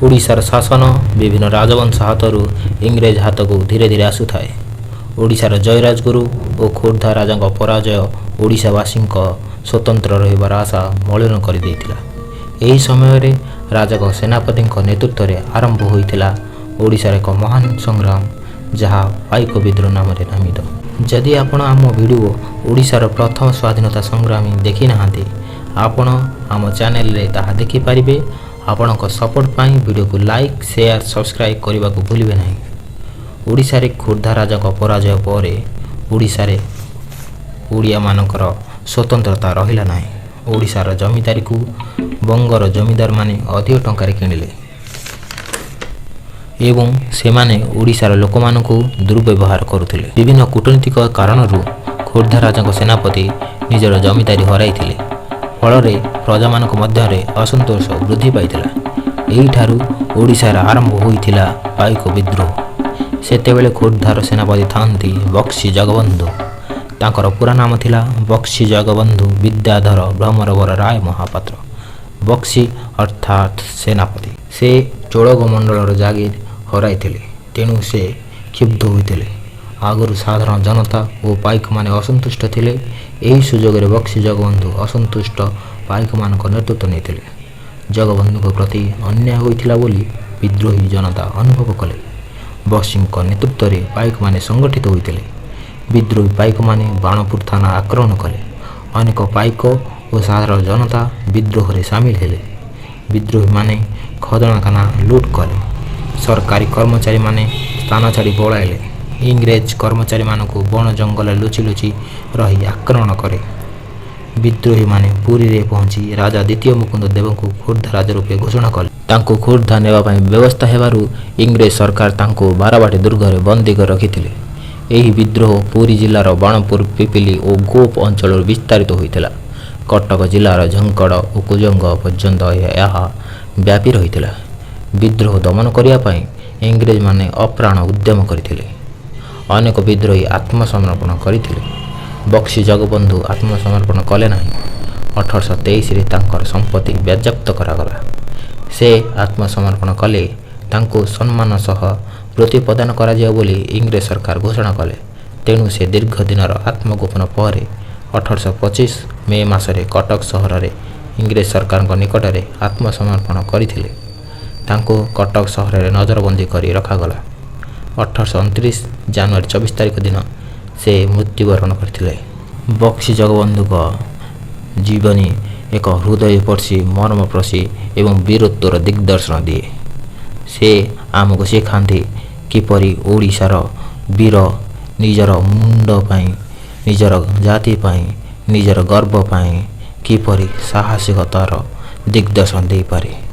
ଓଡ଼ିଶାର ଶାସନ ବିଭିନ୍ନ ରାଜବଂଶ ହାତରୁ ଇଂରେଜ ହାତକୁ ଧୀରେ ଧୀରେ ଆସୁଥାଏ। ଓଡ଼ିଶାର ଜୟରାଜଗୁରୁ ଓ ଖୋର୍ଦ୍ଧା ରାଜାଙ୍କ ପରାଜୟ ଓଡ଼ିଶାବାସୀଙ୍କ ସ୍ୱତନ୍ତ୍ର ରହିବାର ଆଶା ମଳିନ କରିଦେଇଥିଲା। ଏହି ସମୟରେ ରାଜକ ସେନାପତିଙ୍କ ନେତୃତ୍ୱରେ ଆରମ୍ଭ ହୋଇଥିଲା ଓଡ଼ିଶାର ଏକ ମହାନ ସଂଗ୍ରାମ, ଯାହା ପାଇକ ବିଦ୍ରୋହ ନାମରେ ନାମିତ। ଯଦି ଆପଣ ଆମ ଭିଡ଼ିଓ ଓଡ଼ିଶାର ପ୍ରଥମ ସ୍ୱାଧୀନତା ସଂଗ୍ରାମୀ ଦେଖିନାହାନ୍ତି, ଆପଣ ଆମ ଚ୍ୟାନେଲରେ ତାହା ଦେଖିପାରିବେ। ଆପଣଙ୍କ ସପୋର୍ଟ ପାଇଁ ଭିଡ଼ିଓକୁ ଲାଇକ୍, ସେୟାର, ସବସ୍କ୍ରାଇବ୍ କରିବାକୁ ଭୁଲିବେ ନାହିଁ। ଓଡ଼ିଶାରେ ଖୋର୍ଦ୍ଧା ରାଜାଙ୍କ ପରାଜୟ ପରେ ଓଡ଼ିଶାରେ ଓଡ଼ିଆମାନଙ୍କର ସ୍ୱତନ୍ତ୍ରତା ରହିଲା ନାହିଁ। ଓଡ଼ିଶାର ଜମିଦାରୀକୁ ବଙ୍ଗର ଜମିଦାରମାନେ ଅଧିକ ଟଙ୍କାରେ କିଣିଲେ ଏବଂ ସେମାନେ ଓଡ଼ିଶାର ଲୋକମାନଙ୍କୁ ଦୁର୍ବ୍ୟବହାର କରୁଥିଲେ। ବିଭିନ୍ନ କୂଟନୈତିକ କାରଣରୁ ଖୋର୍ଦ୍ଧା ରାଜାଙ୍କ ସେନାପତି ନିଜର ଜମିଦାରୀ ହରାଇଥିଲେ। ଫଳରେ ପ୍ରଜାମାନଙ୍କ ମଧ୍ୟରେ ଅସନ୍ତୋଷ ବୃଦ୍ଧି ପାଇଥିଲା। ଏହିଠାରୁ ଓଡ଼ିଶାର ଆରମ୍ଭ ହୋଇଥିଲା ପାଇକ ବିଦ୍ରୋହ। ସେତେବେଳେ ଖୋର୍ଦ୍ଧାର ସେନାପତି ଥାନ୍ତି ବକ୍ସି ଜଗବନ୍ଧୁ। ତାଙ୍କର ପୁରା ନାମ ଥିଲା ବକ୍ସି ଜଗବନ୍ଧୁ ବିଦ୍ୟାଧର ଭ୍ରମରବର ରାୟ ମହାପାତ୍ର। ବକ୍ସି ଅର୍ଥାତ୍ ସେନାପତି। ସେ ଚୋଳଗ ମଣ୍ଡଳର ଜାଗିର ହରାଇଥିଲେ, ତେଣୁ ସେ କ୍ଷୁବ୍ଧ ହୋଇଥିଲେ। ଆଗରୁ ସାଧାରଣ ଜନତା ଓ ପାଇକମାନେ ଅସନ୍ତୁଷ୍ଟ ଥିଲେ। ଏହି ସୁଯୋଗରେ ବକ୍ସି ଜଗବନ୍ଧୁ ଅସନ୍ତୁଷ୍ଟ ପାଇକମାନଙ୍କ ନେତୃତ୍ୱ ନେଇଥିଲେ। ଜଗବନ୍ଧୁଙ୍କ ପ୍ରତି ଅନ୍ୟାୟ ହୋଇଥିଲା ବୋଲି ବିଦ୍ରୋହୀ ଜନତା ଅନୁଭବ କଲେ। ବକ୍ସିଙ୍କ ନେତୃତ୍ୱରେ ପାଇକମାନେ ସଂଗଠିତ ହୋଇଥିଲେ। ବିଦ୍ରୋହୀ ପାଇକମାନେ ବାଣପୁର ଥାନା ଆକ୍ରମଣ କଲେ। ଅନେକ ପାଇକ ଓ ସାଧାରଣ ଜନତା ବିଦ୍ରୋହରେ ସାମିଲ ହେଲେ। ବିଦ୍ରୋହୀମାନେ ଖଜଣାଖାନା ଲୁଟ୍ କଲେ। ସରକାରୀ କର୍ମଚାରୀମାନେ ସ୍ଥାନ ଛାଡ଼ି ପଳାଇଲେ। ଇଂରେଜ କର୍ମଚାରୀମାନଙ୍କୁ ବଣ ଜଙ୍ଗଲରେ ଲୁଚି ଲୁଚି ରହି ଆକ୍ରମଣ କରେ। ବିଦ୍ରୋହୀମାନେ ପୁରୀରେ ପହଞ୍ଚି ରାଜା ଦ୍ୱିତୀୟ ମୁକୁନ୍ଦ ଦେବଙ୍କୁ ଖୋର୍ଦ୍ଧା ରାଜା ରୂପେ ଘୋଷଣା କଲେ। ତାଙ୍କୁ ଖୋର୍ଦ୍ଧା ନେବା ପାଇଁ ବ୍ୟବସ୍ଥା ହେବାରୁ ଇଂରେଜ ସରକାର ତାଙ୍କୁ ବାରବାଟୀ ଦୁର୍ଗରେ ବନ୍ଦୀ କରି ରଖିଥିଲେ। ଏହି ବିଦ୍ରୋହ ପୁରୀ ଜିଲ୍ଲାର ବାଣପୁର, ପିପିଲି ଓ ଗୋପ ଅଞ୍ଚଳରୁ ବିସ୍ତାରିତ ହୋଇଥିଲା। କଟକ ଜିଲ୍ଲାର ଝଙ୍କଡ଼ ଓ କୁଜଙ୍ଗ ପର୍ଯ୍ୟନ୍ତ ଏହା ବ୍ୟାପୀ ରହିଥିଲା। ବିଦ୍ରୋହ ଦମନ କରିବା ପାଇଁ ଇଂରେଜମାନେ ଅପ୍ରାଣ ଉଦ୍ୟମ କରିଥିଲେ। ଅନେକ ବିଦ୍ରୋହୀ ଆତ୍ମସମର୍ପଣ କରିଥିଲେ। ବକ୍ସି ଜଗବନ୍ଧୁ ଆତ୍ମସମର୍ପଣ କଲେ ନାହିଁ। 1823ରେ ତାଙ୍କର ସମ୍ପତ୍ତି ବାଜ୍ୟାପ୍ତ କରାଗଲା। ସେ ଆତ୍ମସମର୍ପଣ କଲେ ତାଙ୍କୁ ସମ୍ମାନ ସହ ବୃତ୍ତି ପ୍ରଦାନ କରାଯିବ ବୋଲି ଇଂରେଜ ସରକାର ଘୋଷଣା କଲେ। ତେଣୁ ସେ ଦୀର୍ଘ ଦିନର ଆତ୍ମଗୋପନ ପରେ 1825 ମେ ମାସରେ କଟକ ସହରରେ ଇଂରେଜ ସରକାରଙ୍କ ନିକଟରେ ଆତ୍ମସମର୍ପଣ କରିଥିଲେ। ତାଙ୍କୁ କଟକ ସହରରେ ନଜରବନ୍ଦୀ କରି ରଖାଗଲା। 1829 ଜାନୁଆରୀ 24 ତାରିଖ ଦିନ ସେ ମୃତ୍ୟୁବରଣ କରିଥିଲେ। ବକ୍ସି ଜଗବନ୍ଧୁଙ୍କ ଜୀବନୀ ଏକ ହୃଦୟସ୍ପର୍ଶୀ, ମର୍ମପ୍ରସୀ ଏବଂ ବୀରତ୍ୱର ଦିଗ୍ଦର୍ଶନ ଦିଏ। ସେ ଆମକୁ ଶିଖାନ୍ତି କିପରି ଓଡ଼ିଶାର ବୀର ନିଜର ମୁଣ୍ଡ ପାଇଁ, ନିଜର ଜାତି ପାଇଁ, ନିଜର ଗର୍ବ ପାଇଁ କିପରି ସାହସିକତାର ଦିଗ୍ଦର୍ଶନ ଦେଇପାରେ।